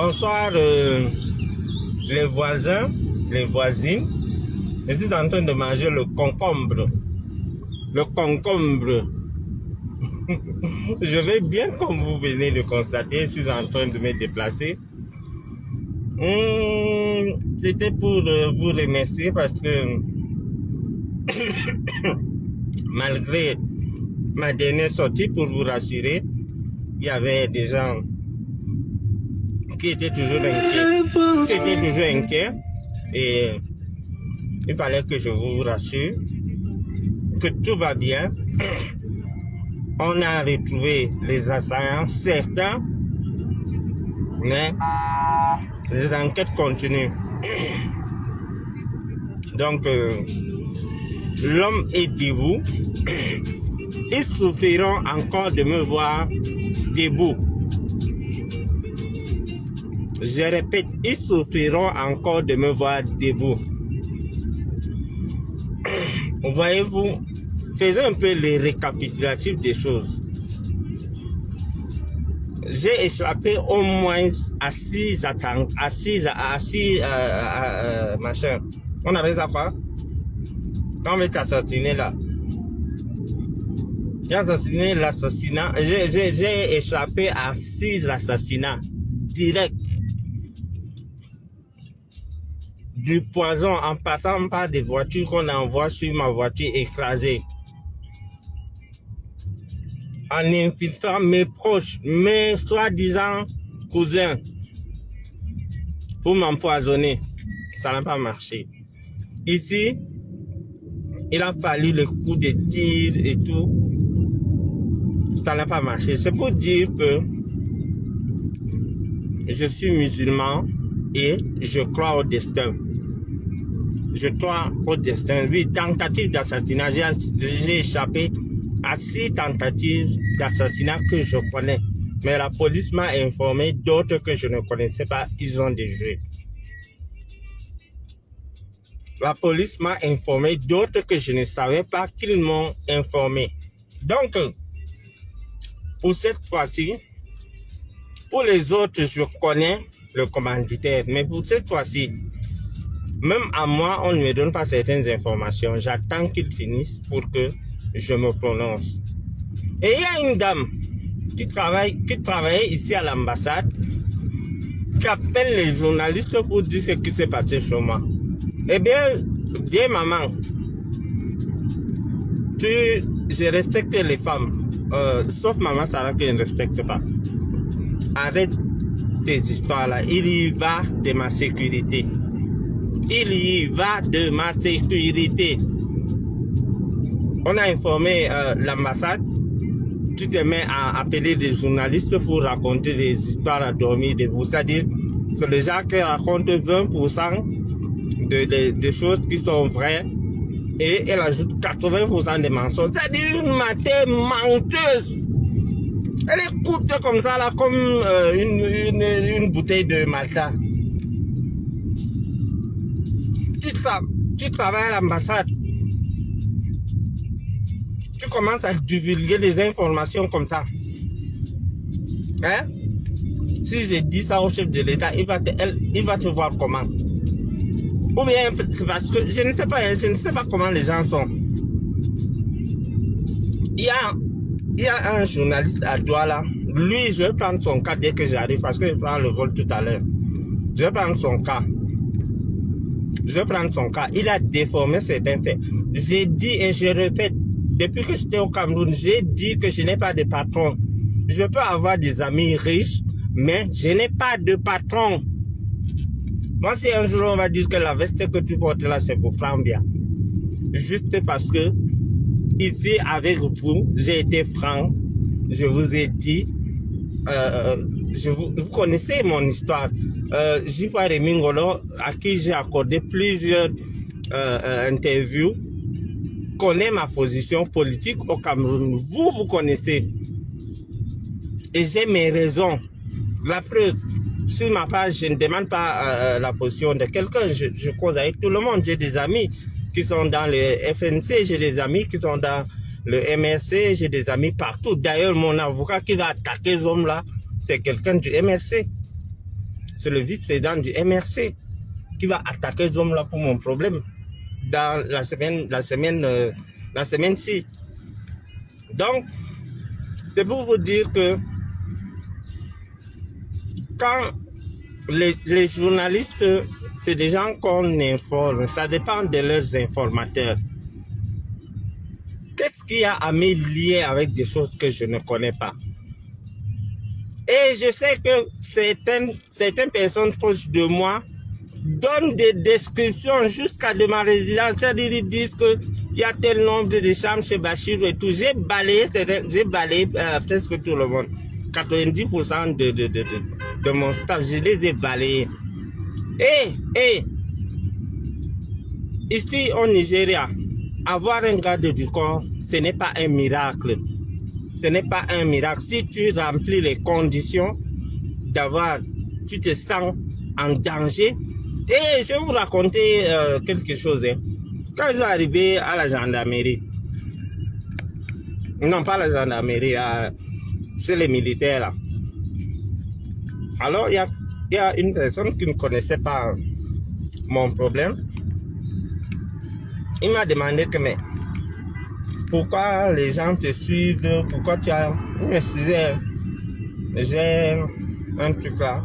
Bonsoir les voisins, les voisines. Je suis en train de manger le concombre. Le concombre. Je vais bien, comme vous venez de constater, je suis en train de me déplacer. C'était pour vous remercier parce que malgré ma dernière sortie, pour vous rassurer, il y avait des gens qui étaient toujours inquiets. Et il fallait que je vous rassure que tout va bien. On a retrouvé les assaillants, certains, mais les enquêtes continuent. Donc, l'homme est debout. Ils souffriront encore de me voir debout. Je répète, ils souffriront encore de me voir debout. Voyez-vous, faisons un peu les récapitulatifs des choses. J'ai échappé au moins à 6 machin. On avait ça quoi? Quand on veut t'assassiner là. J'ai assassiné l'assassinat. J'ai échappé à 6 assassinats directs. Du poison en passant par des voitures qu'on envoie sur ma voiture écrasée. En infiltrant mes proches, mes soi-disant cousins pour m'empoisonner. Ça n'a pas marché. Ici, il a fallu le coup de tir et tout. Ça n'a pas marché. C'est pour dire que je suis musulman et je crois au destin. Je crois au destin. Oui, tentative d'assassinat. J'ai échappé à 6 tentatives d'assassinat que je connais. Mais la police m'a informé d'autres que je ne connaissais pas. Ils ont déjoué. La police m'a informé d'autres que je ne savais pas qu'ils m'ont informé. Donc, pour cette fois-ci, pour les autres, je connais le commanditaire. Mais pour cette fois-ci, même à moi, on ne me donne pas certaines informations. J'attends qu'ils finissent pour que je me prononce. Et il y a une dame qui travaillait ici à l'ambassade, qui appelle les journalistes pour dire ce qui s'est passé chez moi. Eh bien, dis maman, je respecte les femmes, sauf maman Sarah que je ne respecte pas. Arrête tes histoires là, il y va de ma sécurité. Il y va de ma sécurité. On a informé l'ambassade. Tu te mets à appeler des journalistes pour raconter des histoires à dormir debout. C'est-à-dire, c'est les gens qui racontent 20% des choses qui sont vraies et elle ajoute 80% des mensonges. C'est-à-dire une matin menteuse. Elle écoute comme ça, là, comme une bouteille de Malta. Tu travailles à l'ambassade. Tu commences à divulguer des informations comme ça. Hein? Si je dis ça au chef de l'État, il va te voir comment. Ou bien c'est parce que je ne sais pas comment les gens sont. Il y a un journaliste à Douala. Lui, je vais prendre son cas dès que j'arrive parce que je prends le vol tout à l'heure. Je vais prendre son cas. Il a déformé certains faits. J'ai dit et je répète, depuis que j'étais au Cameroun, j'ai dit que je n'ai pas de patron. Je peux avoir des amis riches, mais je n'ai pas de patron. Moi, si un jour on va dire que la veste que tu portes là, c'est pour Frambia. Juste parce que, ici, avec vous, j'ai été franc. Je vous ai dit, vous connaissez mon histoire. Jipa Remingolo, à qui j'ai accordé plusieurs interviews, connaît ma position politique au Cameroun. Vous connaissez. Et j'ai mes raisons. La preuve, sur ma page, je ne demande pas la position de quelqu'un. Je cause avec tout le monde. J'ai des amis qui sont dans le FNC, j'ai des amis qui sont dans le MRC, j'ai des amis partout. D'ailleurs, mon avocat qui va attaquer ces hommes-là, c'est quelqu'un du MRC. c'est le vice-président du MRC qui va attaquer ce homme-là pour mon problème dans la semaine-ci. Donc, c'est pour vous dire que quand les journalistes, c'est des gens qu'on informe, ça dépend de leurs informateurs. Qu'est-ce qu'il y a à me lier avec des choses que je ne connais pas? Et je sais que certaines personnes proches de moi donnent des descriptions jusqu'à de ma résidence. C'est-à-dire, ils disent qu'il y a tel nombre de chambres chez Bachir et tout. J'ai balayé presque tout le monde. 90% de mon staff, je les ai balayés. Et ici au Nigeria, avoir un garde du corps, ce n'est pas un miracle. Ce n'est pas un miracle. Si tu remplis les conditions tu te sens en danger. Et je vais vous raconter quelque chose. Quand je suis arrivé à la gendarmerie, non pas la gendarmerie, c'est les militaires là. Alors il y a une personne qui ne connaissait pas mon problème. Il m'a demandé que mais pourquoi les gens te suivent, pourquoi tu as... J'ai un truc là,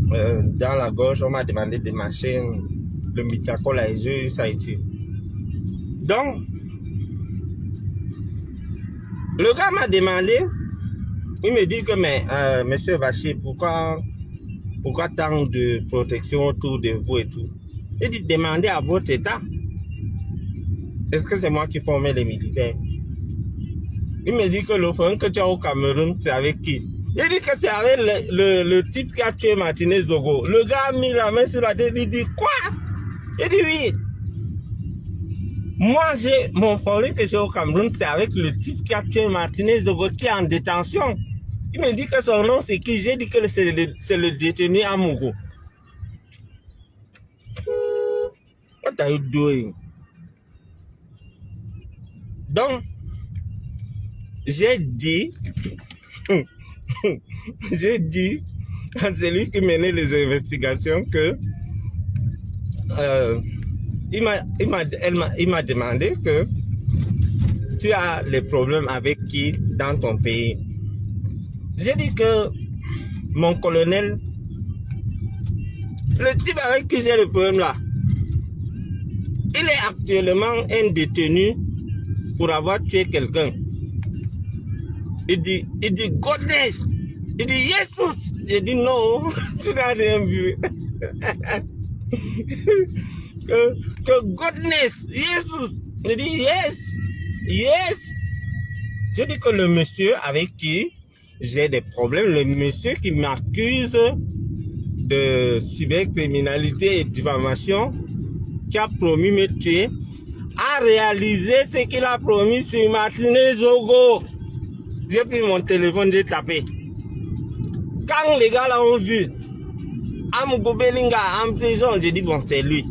dans la gorge, on m'a demandé de marcher, le mitacol et j'ai eu ça ici. Donc, le gars m'a demandé, il me dit que mais, monsieur Bachir, pourquoi tant de protection autour de vous et tout? Il dit, demandez à votre état. Est-ce que c'est moi qui formais les militaires? Il me dit que le problème que tu as au Cameroun, c'est avec qui? Il dit que c'est avec le type qui a tué Martinez Zogo. Le gars a mis la main sur la tête, il dit quoi? Il dit oui. Moi, mon problème que j'ai au Cameroun, c'est avec le type qui a tué Martinez Zogo, qui est en détention. Il me dit que son nom c'est qui? J'ai dit que c'est le détenu Amogo. What are you doing? Donc, j'ai dit à celui qui menait les investigations que il m'a demandé que tu as les problèmes avec qui dans ton pays. J'ai dit que mon colonel, le type avec qui j'ai le problème là, il est actuellement un détenu pour avoir tué quelqu'un. Il dit Godness. Il dit Jesus. Il dit non, tu n'as rien vu. que Godness, Jesus. Il dit yes. Je dis que le monsieur avec qui j'ai des problèmes, le monsieur qui m'accuse de cybercriminalité et diffamation, qui a promis me tuer, a réalisé ce qu'il a promis sur Martinez Zogo. J'ai pris mon téléphone, j'ai tapé. Quand les gars là ont vu Amogo Belinga en prison, j'ai dit bon c'est lui.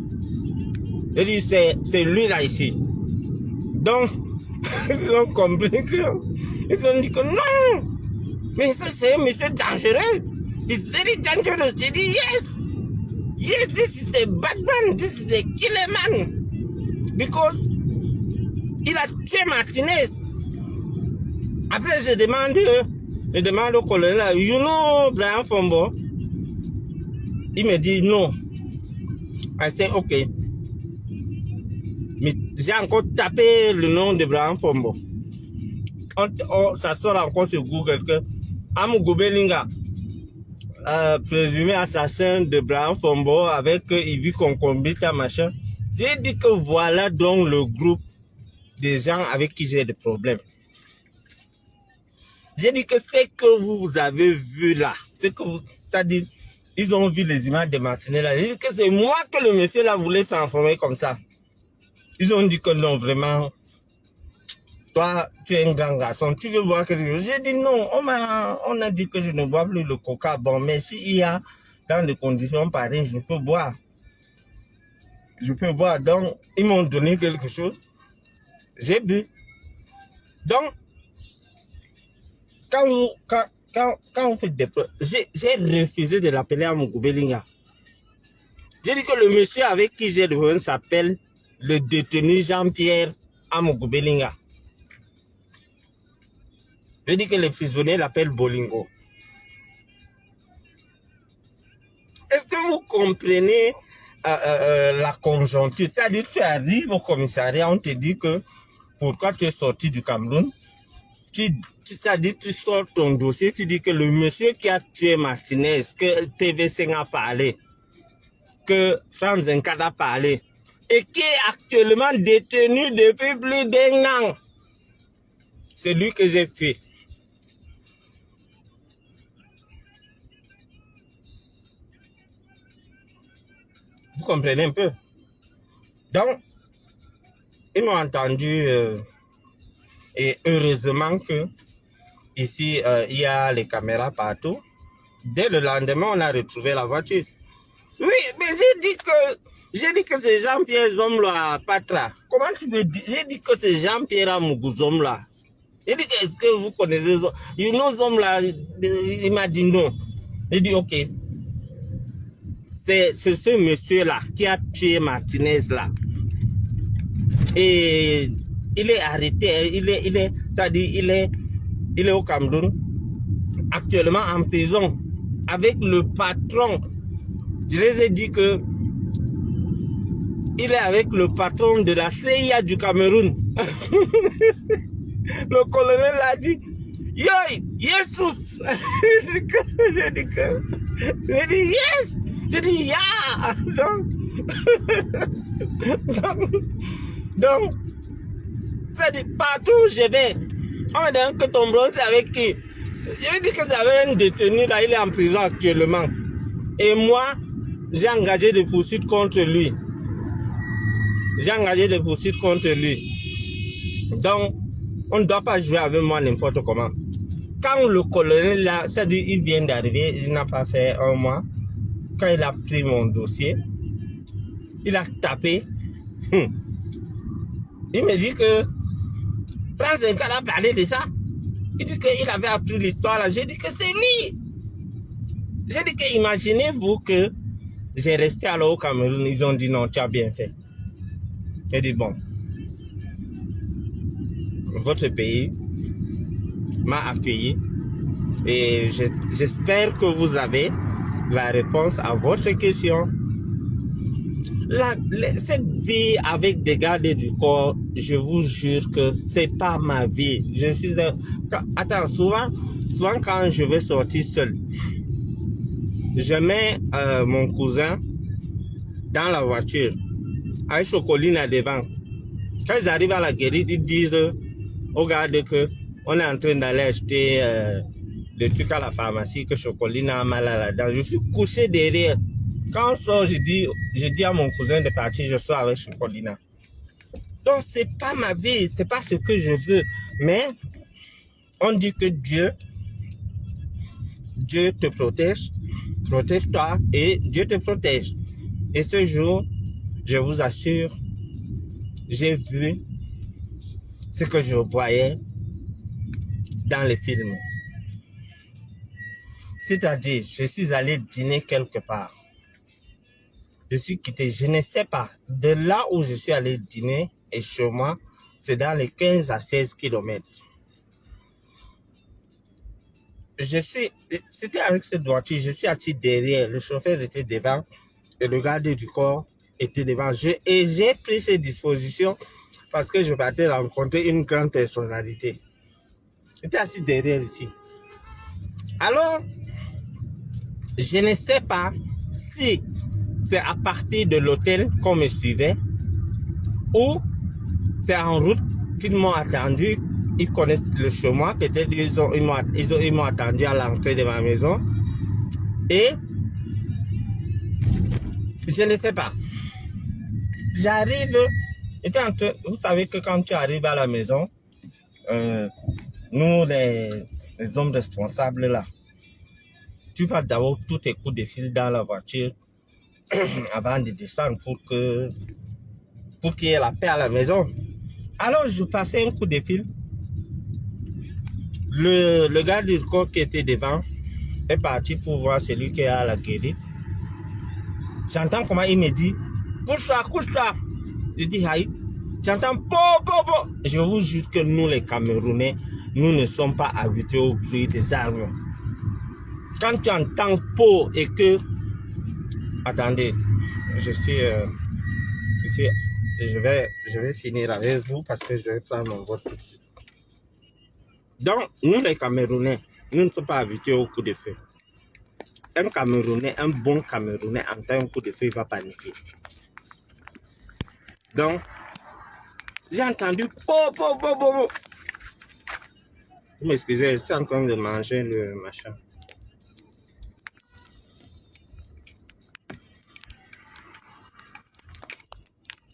J'ai dit c'est lui là ici. Donc, ils ont compris que... Ils ont dit que non. Mais ça c'est un monsieur dangereux. It's very dangerous. J'ai dit yes. Yes, this is the Batman. This is the killer man. Because il a tué Martinez. Après, je demande au colonel, you know Brian Fombo? Il me dit non. I say, ok. Mais j'ai encore tapé le nom de Brian Fombo. Ça sort encore sur Google que Amogo Belinga, présumé assassin de Brian Fombo avec Yvi Concombita, machin. J'ai dit que voilà donc le groupe des gens avec qui j'ai des problèmes. J'ai dit que c'est que vous avez vu là, c'est que vous, c'est-à-dire, ils ont vu les images de Martinez là. J'ai dit que c'est moi que le monsieur là voulait transformer comme ça. Ils ont dit que non, vraiment, toi, tu es un grand garçon, tu veux boire quelque chose. J'ai dit non, on a dit que je ne bois plus le coca. Bon, mais s'il y a dans des conditions pareilles, je peux boire. Je peux boire. Donc, ils m'ont donné quelque chose. J'ai bu. Donc, quand vous faites des preuves, j'ai refusé de l'appeler à Mougoubelinga. J'ai dit que le monsieur avec qui j'ai le problème s'appelle le détenu Jean-Pierre Amougoubelinga. J'ai dit que les prisonniers l'appellent Bolingo. Est-ce que vous comprenez la conjoncture? C'est-à-dire que tu arrives au commissariat, on te dit que pourquoi tu es sorti du Cameroun? C'est-à-dire tu sors ton dossier, tu dis que le monsieur qui a tué Martinez, que TV5 a parlé, que France 24 a parlé, et qui est actuellement détenu depuis plus d'1 an. C'est lui que j'ai fait. Vous comprenez un peu? Donc, ils m'ont entendu et heureusement que ici, il y a les caméras partout. Dès le lendemain, on a retrouvé la voiture. Oui, mais j'ai dit que c'est Jean-Pierre Zomlo Patra. Comment tu peux dire? J'ai dit que c'est Jean-Pierre Amougou Zomlo. J'ai dit est-ce que vous connaissez Zomlo? You know Zomlo? Il m'a dit non. J'ai dit ok. C'est ce monsieur-là qui a tué Martinez là. Et il est arrêté, c'est-à-dire il est au Cameroun, actuellement en prison, avec le patron. Je les ai dit que il est avec le patron de la CIA du Cameroun. Le colonel l'a dit, yo, Jesus. J'ai dit yes. J'ai dit ya. Donc, ça dit partout où je vais. On me dit que ton blanc, c'est avec qui? Je dit que j'avais un détenu là, il est en prison actuellement. Et moi, j'ai engagé des poursuites contre lui. Donc, on ne doit pas jouer avec moi n'importe comment. Quand le colonel là, ça dit il vient d'arriver, il n'a pas fait 1 mois. Quand il a pris mon dossier, il a tapé. Il me dit que France 24 a parlé de ça. Il dit qu'il avait appris l'histoire là. J'ai dit que c'est lui. J'ai dit que imaginez-vous que j'ai resté alors au Cameroun. Ils ont dit non, tu as bien fait. J'ai dit bon. Votre pays m'a accueilli et j'espère que vous avez la réponse à votre question. Cette vie avec des gardes du corps, je vous jure que c'est pas ma vie. Je suis attends, souvent quand je vais sortir seul, je mets mon cousin dans la voiture avec Chocolina devant. Quand ils arrivent à la guérite, ils disent aux gardes que on est en train d'aller acheter le truc à la pharmacie, que Chocolina a mal à la dent. Je suis couché derrière. Quand on sort, je dis à mon cousin de partir, je sors avec Chocolina. Donc, c'est pas ma vie, c'est pas ce que je veux. Mais, on dit que Dieu te protège toi et Dieu te protège. Et ce jour, je vous assure, j'ai vu ce que je voyais dans les films. C'est-à-dire, je suis allé dîner quelque part. Je suis quitté, je ne sais pas. De là où je suis allé dîner et chez moi, c'est dans les 15 à 16 kilomètres. C'était avec cette voiture, je suis assis derrière, le chauffeur était devant et le garde du corps était devant. Et j'ai pris ces dispositions parce que je partais rencontrer une grande personnalité. J'étais assis derrière ici. Alors, je ne sais pas si c'est à partir de l'hôtel qu'on me suivait ou c'est en route qu'ils m'ont attendu. Ils connaissent le chemin, peut-être ils m'ont attendu à l'entrée de ma maison. Et je ne sais pas. J'arrive, vous savez que quand tu arrives à la maison, nous les hommes responsables là, tu vas d'abord tous tes coups de fil dans la voiture avant de descendre pour qu'il y ait la paix à la maison. Alors je passais un coup de fil. Le gars du corps qui était devant est parti pour voir celui qui est à la guérite. J'entends comment il me dit, couche-toi, couche-toi. Je dis, aïe. J'entends, po. Je vous jure que nous, les Camerounais, nous ne sommes pas habitués au bruit des armes. Quand tu entends po et que... Attendez, je vais finir avec vous parce que je vais prendre mon vote tout de suite. Donc, nous, les Camerounais, nous ne sommes pas habitués au coup de feu. Un Camerounais, un bon Camerounais, entend un coup de feu, il va paniquer. Donc, j'ai entendu po. Vous m'excusez, je suis en train de manger le machin.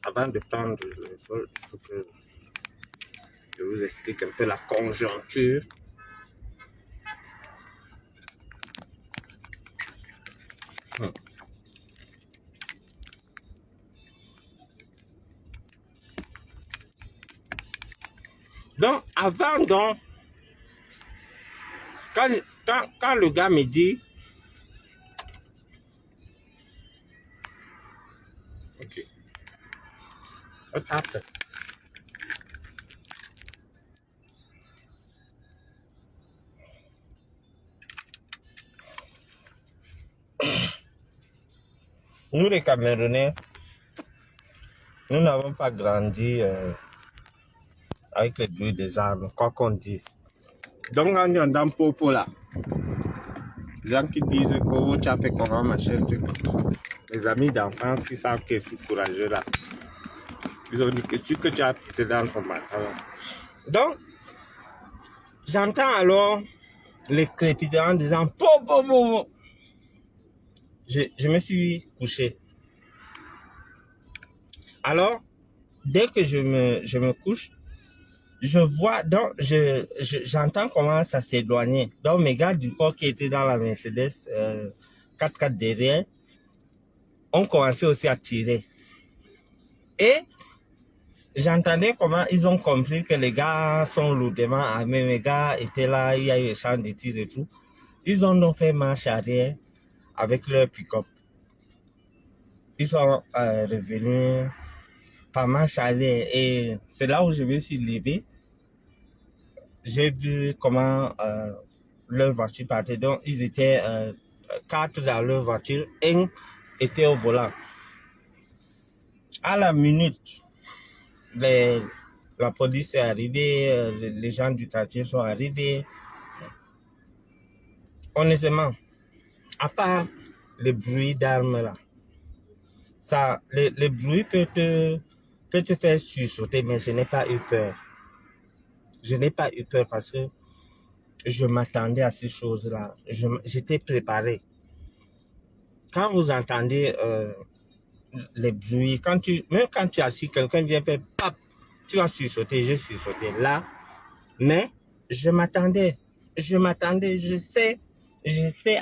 Avant de prendre le vol, il faut que je vous explique un peu la conjoncture. Donc, avant, donc, quand le gars me dit, ok, what happened? Nous, les Camerounais, nous n'avons pas grandi avec les bruits des armes, quoi qu'on dise. Donc, quand on est dans Popo là, les gens qui disent que oh, tu as fait comment, machin, truc. Les amis d'enfance qui savent que je suis courageux là, ils ont dit que tu as pissé dans ton pantalon. Donc, j'entends alors les crépitements en disant po. Je me suis couché. Alors, dès que je me couche, je vois, donc j'entends comment ça s'éloignait. Donc mes gars du corps qui étaient dans la Mercedes 4x4 derrière ont commencé aussi à tirer. Et j'entendais comment ils ont compris que les gars sont lourdement armés. Mes gars étaient là, il y a eu échange de tirs et tout. Ils ont donc fait marche arrière avec leur pick-up. Ils sont revenus par marche arrière. Et c'est là où je me suis levé. J'ai vu comment leur voiture partait. Donc, ils étaient 4 dans leur voiture. Un était au volant. À la minute, la police est arrivée, les gens du quartier sont arrivés. Honnêtement, à part le bruit d'armes là, le bruit peut te faire sursauter, mais je n'ai pas eu peur. Je n'ai pas eu peur parce que je m'attendais à ces choses-là. J'étais préparé. Quand vous entendez les bruits, même quand tu es assis, quelqu'un vient faire pap, tu vas sursauter, j'ai sursauté là. Mais je m'attendais, je sais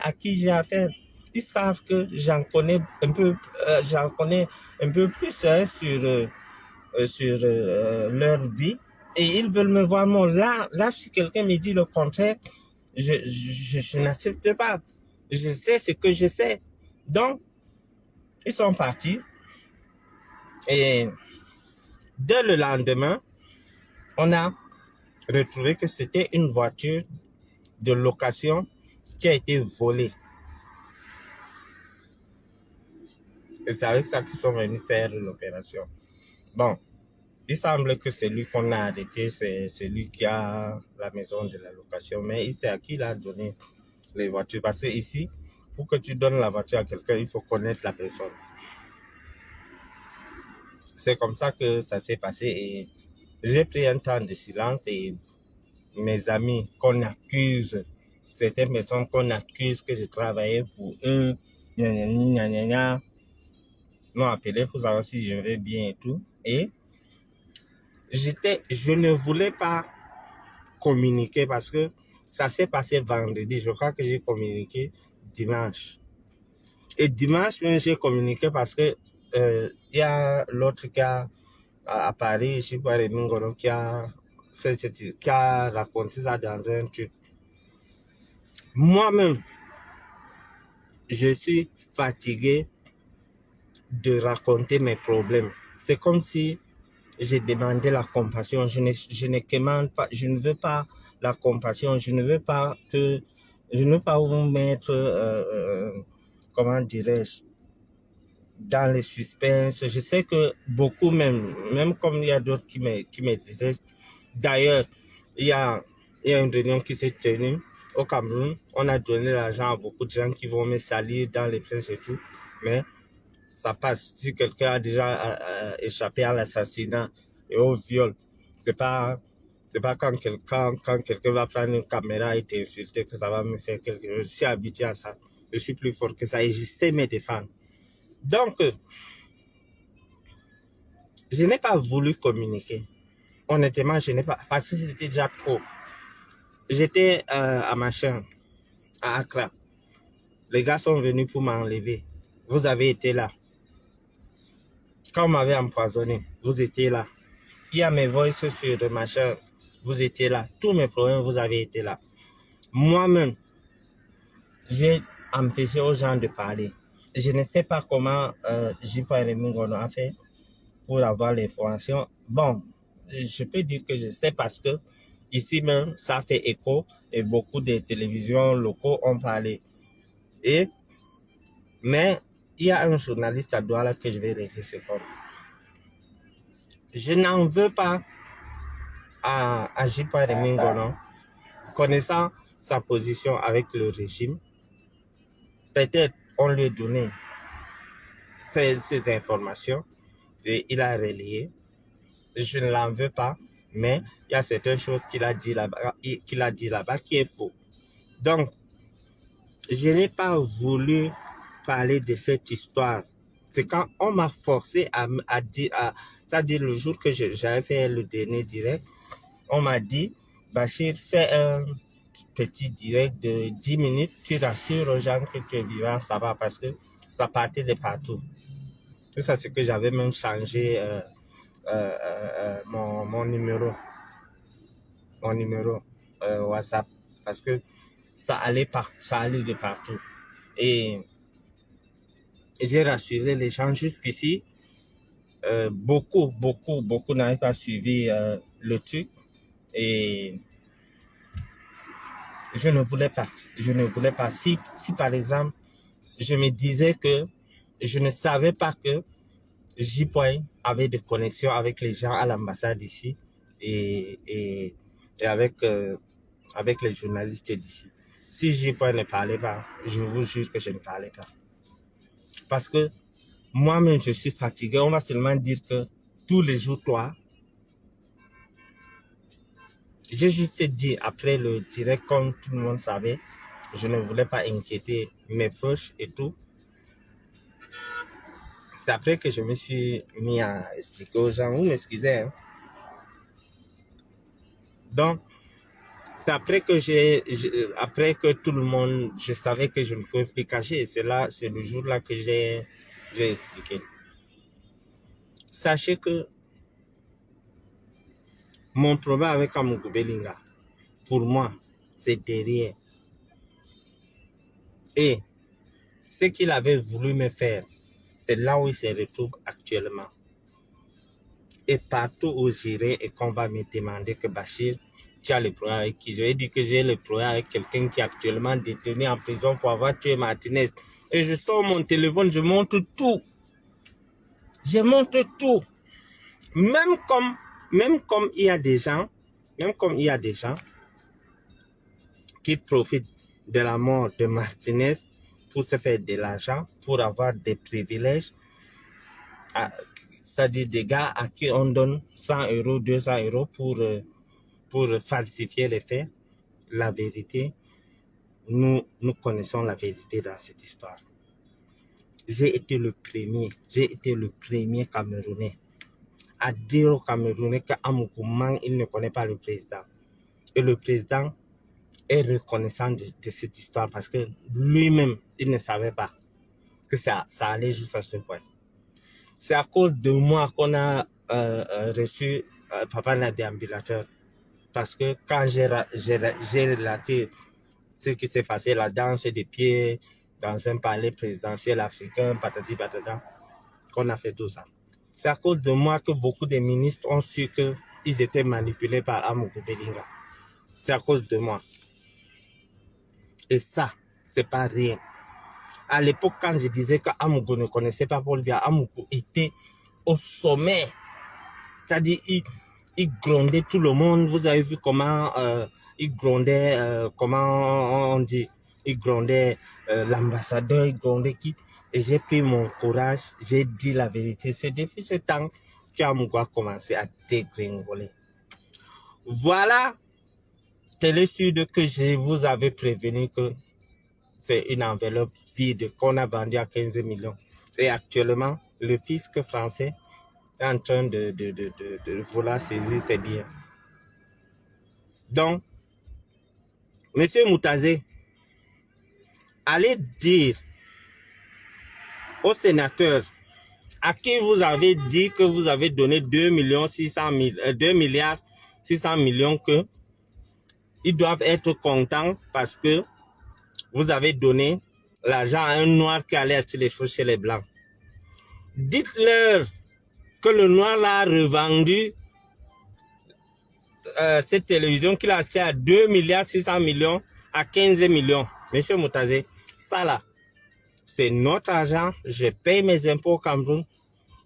à qui j'ai affaire. Ils savent que j'en connais un peu plus hein, sur leur vie. Et ils veulent me voir mon là si quelqu'un me dit le contraire, je n'accepte pas. Je sais ce que je sais. Donc, ils sont partis. Et dès le lendemain, on a retrouvé que c'était une voiture de location qui a été volée. Et c'est avec ça qu'ils sont venus faire l'opération. Bon. Il semble que celui qu'on a arrêté, c'est celui qui a la maison de la location. Mais il sait à qui il a donné les voitures. Parce que ici, pour que tu donnes la voiture à quelqu'un, il faut connaître la personne. C'est comme ça que ça s'est passé. Et j'ai pris un temps de silence et mes amis qu'on accuse, certaines personnes qu'on accuse que je travaillais pour eux, m'ont appelé pour savoir si je vais bien et tout. Et je ne voulais pas communiquer parce que ça s'est passé vendredi. Je crois que j'ai communiqué dimanche. Et dimanche, même j'ai communiqué parce que y a l'autre cas à Paris, je suis pas Ngoro, qui a qui a raconté ça dans un truc. Moi-même, je suis fatigué de raconter mes problèmes. C'est comme si j'ai demandé la compassion. Je ne commande pas, je ne veux pas la compassion. Je ne veux pas vous mettre, comment dirais-je, dans les suspens. Je sais que beaucoup même comme il y a d'autres qui me disaient. D'ailleurs, il y a une réunion qui s'est tenue au Cameroun. On a donné l'argent à beaucoup de gens qui vont me salir dans les presse et tout. Mais ça passe. Si quelqu'un a déjà échappé à l'assassinat et au viol, c'est pas quand quelqu'un va prendre une caméra et t'insulter que ça va me faire quelque chose. Je suis habitué à ça. Je suis plus fort que ça et je sais me défendre. Donc, je n'ai pas voulu communiquer. Honnêtement, je n'ai pas, parce que c'était déjà trop. J'étais à ma chambre, à Accra. Les gars sont venus pour m'enlever. Vous avez été là. Quand on m'avait empoisonné, vous étiez là. Il y a mes voices sur ma chambre, vous étiez là. Tous mes problèmes, vous avez été là. Moi-même, j'ai empêché aux gens de parler. Je ne sais pas comment J.P. Remingono a fait pour avoir l'information. Bon, je peux dire que je sais parce que ici même, ça fait écho et beaucoup de télévisions locaux ont parlé. Mais il y a un journaliste à Douala que je vais régler ce compte. Je n'en veux pas à J.P. Remingono, connaissant sa position avec le régime. Peut-être on lui a donné ces informations et il a relayé. Je ne l'en veux pas, mais il y a certaines choses qu'il a dit là-bas qui est faux. Donc, je n'ai pas voulu parler de cette histoire. C'est quand on m'a forcé à dire, c'est-à-dire le jour que j'avais fait le dernier direct, on m'a dit, Bachir, fais un petit direct de 10 minutes, tu rassures aux gens que tu es vivant, ça va, parce que ça partait de partout. Tout ça, c'est que j'avais même changé mon numéro WhatsApp, parce que ça allait de partout. Et j'ai rassuré les gens jusqu'ici. Beaucoup n'avaient pas suivi le truc. Et je ne voulais pas. Si par exemple, je me disais que je ne savais pas que J-Point avait des connexions avec les gens à l'ambassade ici et avec les journalistes d'ici. Si J-Point ne parlait pas, je vous jure que je ne parlais pas. Parce que moi-même, je suis fatigué. On va seulement dire que tous les jours, toi, j'ai juste dit après le direct, comme tout le monde savait, je ne voulais pas inquiéter mes proches et tout. C'est après que je me suis mis à expliquer aux gens, vous m'excusez. Hein. Donc, c'est après que tout le monde, je savais que je ne pouvais plus cacher. C'est le jour-là que j'ai expliqué. Sachez que mon problème avec Amougou Belinga, pour moi, c'est derrière. Et ce qu'il avait voulu me faire, c'est là où il se retrouve actuellement. Et partout où j'irai et qu'on va me demander que Bachir, tu as le problème avec qui? Je vais dire que j'ai le problème avec quelqu'un qui est actuellement détenu en prison pour avoir tué Martinez. Et je sors mon téléphone, je montre tout. Je montre tout. Même comme il y a des gens qui profitent de la mort de Martinez pour se faire de l'argent, pour avoir des privilèges, c'est-à-dire des gars à qui on donne 100 euros, 200 euros pour falsifier les faits. La vérité, nous connaissons la vérité dans cette histoire. J'ai été le premier Camerounais à dire aux Camerounais qu'Amougou Mang, il ne connaît pas le président. Et le président est reconnaissant de cette histoire parce que lui-même, il ne savait pas que ça allait jusqu'à ce point. C'est à cause de moi qu'on a reçu Papa n'a déambulateur. Parce que quand j'ai relaté ce qui s'est passé, la danse des pieds dans un palais présidentiel africain, patati patata, qu'on a fait tout ça. C'est à cause de moi que beaucoup de ministres ont su qu'ils étaient manipulés par Amougou Bellinga. C'est à cause de moi. Et ça, c'est pas rien. À l'époque, quand je disais qu'Amougou ne connaissait pas Paul Biya, Amougou était au sommet. C'est-à-dire, il grondait tout le monde. Vous avez vu comment il grondait, comment on dit, il grondait l'ambassadeur, il grondait qui. Et j'ai pris mon courage, j'ai dit la vérité. C'est depuis ce temps qu'Amougou a commencé à dégringoler. Voilà, Télé Sud, que je vous avais prévenu que c'est une enveloppe vide qu'on a vendue à 15 millions. Et actuellement, le fisc français est en train de vouloir saisir ses biens. Donc, Monsieur Moutazé, allez dire aux sénateurs à qui vous avez dit que vous avez donné 2 milliards 600 millions que ils doivent être contents parce que vous avez donné l'argent à un noir qui allait acheter les choses chez les blancs. Dites-leur que le noir l'a revendu cette télévision qu'il a acheté à 2 milliards 600 millions à 15 millions. Monsieur Moutazé, ça là, c'est notre argent. Je paye mes impôts au Cameroun.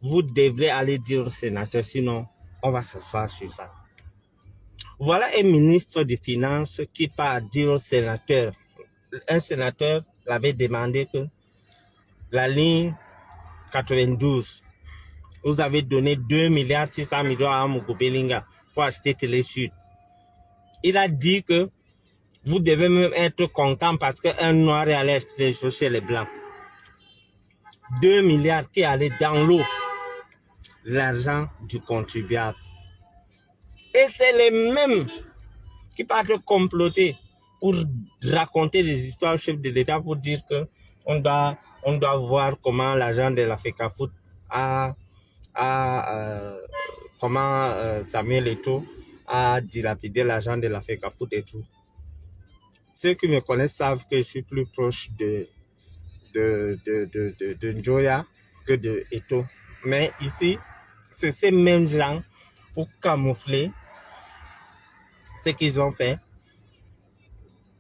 Vous devrez aller dire au sénateur, sinon on va s'asseoir sur ça. Voilà un ministre des Finances qui part dire au sénateur. Un sénateur l'avait demandé que la ligne 92, vous avez donné 2 milliards 600 millions à Amougou Bellinga pour acheter Télé Sud. Il a dit que vous devez même être content parce qu'un noir est allé acheter des choses chez les blancs. 2 milliards qui allaient dans l'eau. L'argent du contribuable. Et c'est les mêmes qui partent comploter pour raconter des histoires au chef de l'État pour dire que on doit voir comment l'argent de la FECAFOOT comment Samuel Eto'o a dilapidé l'argent de la FECAFOOT et tout. Ceux qui me connaissent savent que je suis plus proche de Njoya que de Eto'o. Mais ici, c'est ces mêmes gens pour camoufler ce qu'ils ont fait.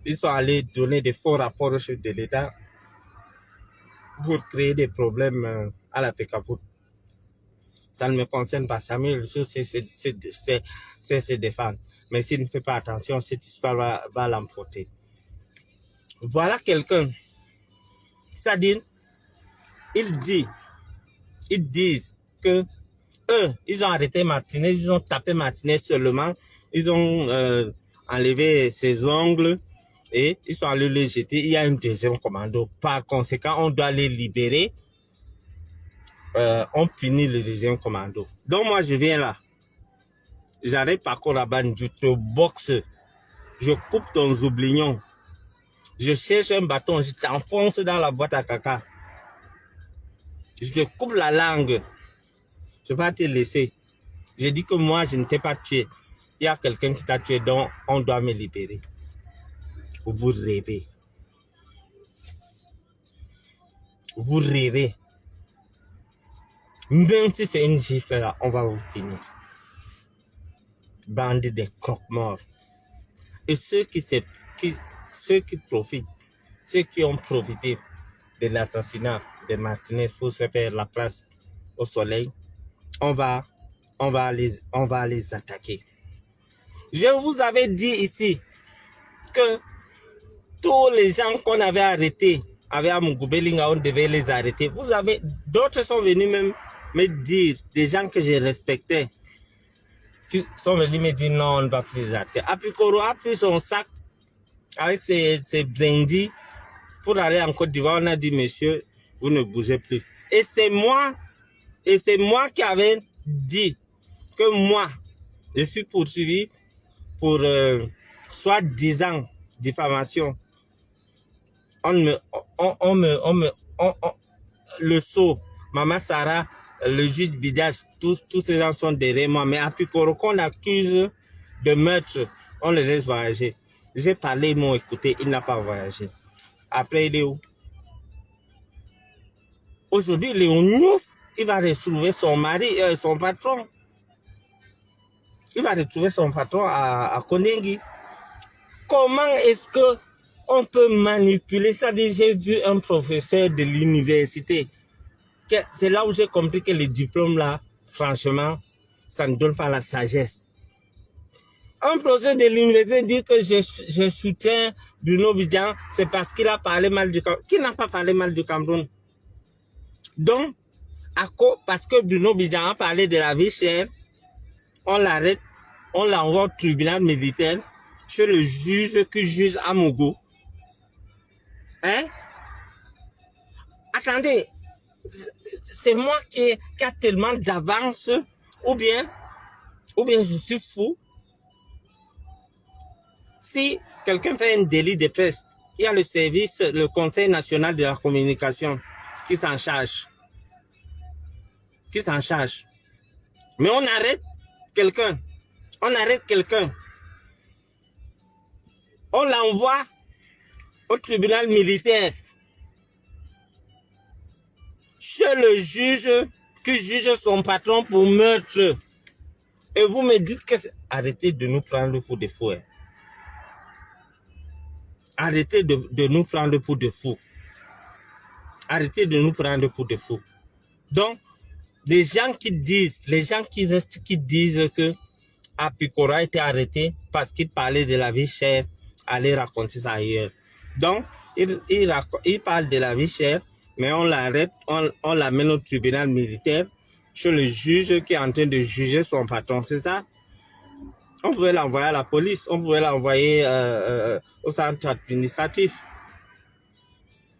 Ils sont allés donner des faux rapports au chef de l'État pour créer des problèmes à la FECAFOOT. Ça ne me concerne pas. Samuel Eto'o c'est se défendre. Mais s'il ne fait pas attention, cette histoire va l'emporter. Voilà quelqu'un. C'est-à-dire, ils disent que eux, ils ont arrêté Martinez, ils ont tapé Martinez seulement, ils ont enlevé ses ongles et ils sont allés les jeter. Il y a un deuxième commando. Par conséquent, on doit les libérer. On punit le deuxième commando. Donc moi, je viens là. J'arrête par Koraban, je te boxe. Je coupe ton zoublion. Je cherche un bâton, je t'enfonce dans la boîte à caca. Je te coupe la langue. Je ne vais pas te laisser. J'ai dit que moi, je ne t'ai pas tué. Il y a quelqu'un qui t'a tué, donc on doit me libérer. Vous rêvez. Vous rêvez. Même si c'est une gifle là, on va vous finir. Bande de croque-morts. Et ceux qui profitent, ceux qui ont profité de l'assassinat de Martinez pour se faire la place au soleil, on va les attaquer. Je vous avais dit ici que tous les gens qu'on avait arrêtés avec Amougou Bellinga, on devait les arrêter. D'autres sont venus même me dire, des gens que je respectais, qui sont venus me dire non, on ne va plus les arrêter. Apikoro a pris son sac avec ses brindilles pour aller en Côte d'Ivoire. On a dit, monsieur, vous ne bougez plus. Et c'est moi qui avais dit que moi, je suis poursuivi pour soi-disant diffamation. Le sceau, Maman Sarah, le juge Bidas, tous ces gens sont derrière moi. Mais Apikoro qu'on accuse de meurtre, on le laisse voyager. J'ai parlé, ils m'ont écouté, il n'a pas voyagé. Après, il est où? Aujourd'hui, Léon Nouf, il va retrouver son mari, son patron. Il va retrouver son patron à Kondengi. Comment est-ce que on peut manipuler ça? J'ai vu un professeur de l'université. C'est là où j'ai compris que les diplômes là, franchement, ça ne donne pas la sagesse. Un professeur de l'université dit que je soutiens Bruno Bidjan, c'est parce qu'il a parlé mal du Cameroun. Qui n'a pas parlé mal du Cameroun? Donc, parce que Bruno Bidjan a parlé de la vie chère, on l'arrête, on l'envoie au tribunal militaire chez le juge qui juge à Mogo. Hein? Attendez, c'est moi qui a tellement d'avance, ou bien je suis fou. Si quelqu'un fait un délit de presse, il y a le service, le Conseil national de la communication qui s'en charge. Mais on arrête quelqu'un. On l'envoie au tribunal militaire chez le juge qui juge son patron pour meurtre. Et vous me dites que... Arrêtez de nous prendre pour des fous. Hein. Arrêtez de nous prendre pour des fous. Donc, les gens qui disent que Apicora a été arrêté parce qu'il parlait de la vie chère, allez raconter ça ailleurs. Donc, il parle de la vie chère, mais on l'arrête, on l'amène au tribunal militaire chez le juge qui est en train de juger son patron, c'est ça? On pouvait l'envoyer à la police, on pouvait l'envoyer au centre administratif.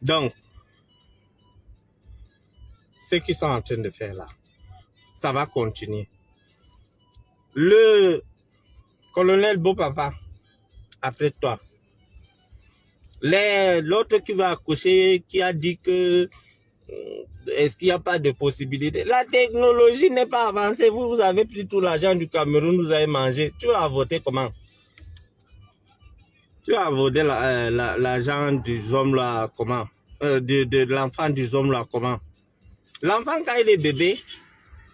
Donc, ce qu'ils sont en train de faire là, ça va continuer. Le colonel Beaupapa, après toi, l'autre qui va accoucher, qui a dit que est-ce qu'il n'y a pas de possibilité? La technologie n'est pas avancée. Vous avez pris tout l'argent du Cameroun, vous avez mangé. Tu vas voter comment? Tu vas voter l'argent du homme là comment? De l'enfant du homme là comment? L'enfant quand il est bébé,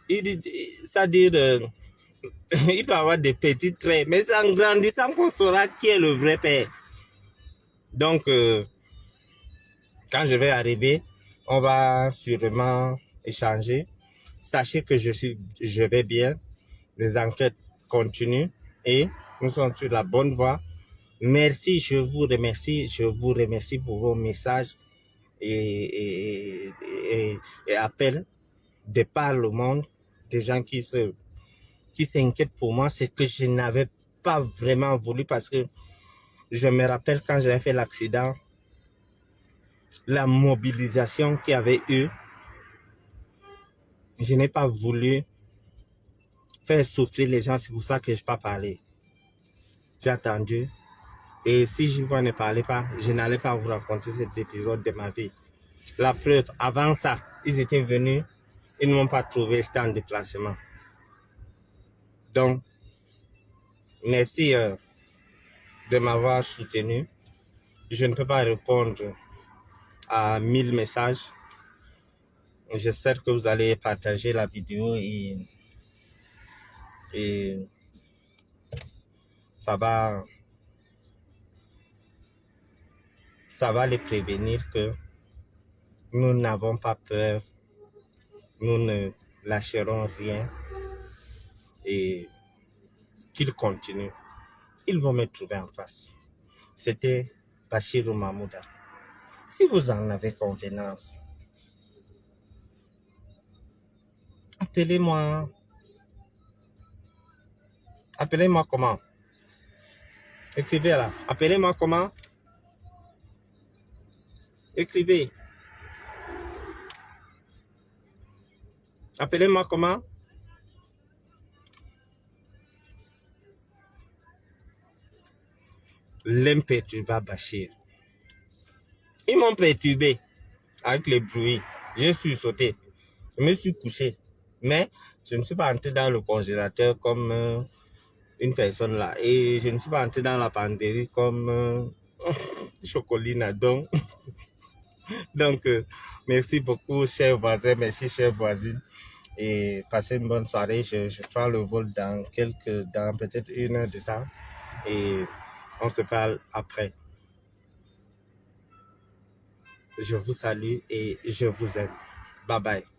c'est-à-dire il peut avoir des petits traits, mais c'est en grandissant qu'on saura qui est le vrai père. Donc, quand je vais arriver, on va sûrement échanger. Sachez que je vais bien. Les enquêtes continuent et nous sommes sur la bonne voie. Merci, je vous remercie pour vos messages et appels de par le monde, des gens qui s'inquiètent pour moi. C'est que je n'avais pas vraiment voulu parce que je me rappelle quand j'avais fait l'accident, la mobilisation qu'il y avait eu. Je n'ai pas voulu faire souffrir les gens, c'est pour ça que je n'ai pas parlé. J'ai attendu. Et si je ne parlais pas, je n'allais pas vous raconter cet épisode de ma vie. La preuve, avant ça, ils étaient venus, ils ne m'ont pas trouvé, j'étais en déplacement. Donc, merci de m'avoir soutenu. Je ne peux pas répondre à 1000 messages. J'espère que vous allez partager la vidéo et ça va les prévenir que nous n'avons pas peur, nous ne lâcherons rien et qu'ils continuent. Ils vont me trouver en face. C'était Bachirou Mahmouda. Si vous en avez convenance, appelez-moi. Appelez-moi comment? Écrivez là. Appelez-moi comment? Écrivez. Appelez-moi comment? L'imperturbable Bachir. Ils m'ont perturbé avec les bruits. J'ai sursauté. Je me suis couché. Mais je ne suis pas entré dans le congélateur comme une personne là. Et je ne suis pas entré dans la panderie comme Chocolina. Donc, merci beaucoup, chers voisins. Merci, chères voisines. Et passez une bonne soirée. Je prends le vol dans peut-être 1 heure de temps. Et on se parle après. Je vous salue et je vous aime. Bye bye.